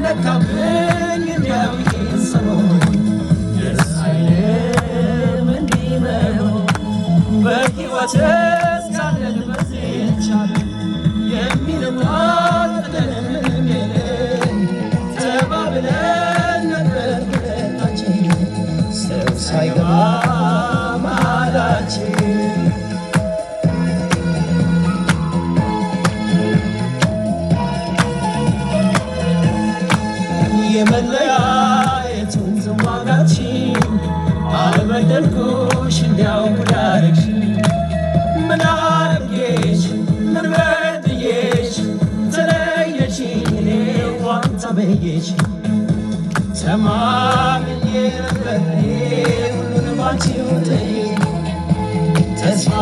ነካብኝ እንዲያው ይሰሞን ደስ አይልም እንዲህ መሆን በሕይወት እስካለን በዚህች ዓለም የሚለዋወጠን ምንም የለም ተባብለን ነበር ሁለታችን ሰው ሳይገባ መሃላችን የመለያየቱን ዝዋጋችን አልበደልኩሽ እንዲያው ጉዳረግሽ ምን አርጌሽ ምን በድዬሽ ተለየሽኝ እኔ ዋንታ በየሽ ተማምኜ ነበር ሁሉን ባንቺው ተስፋ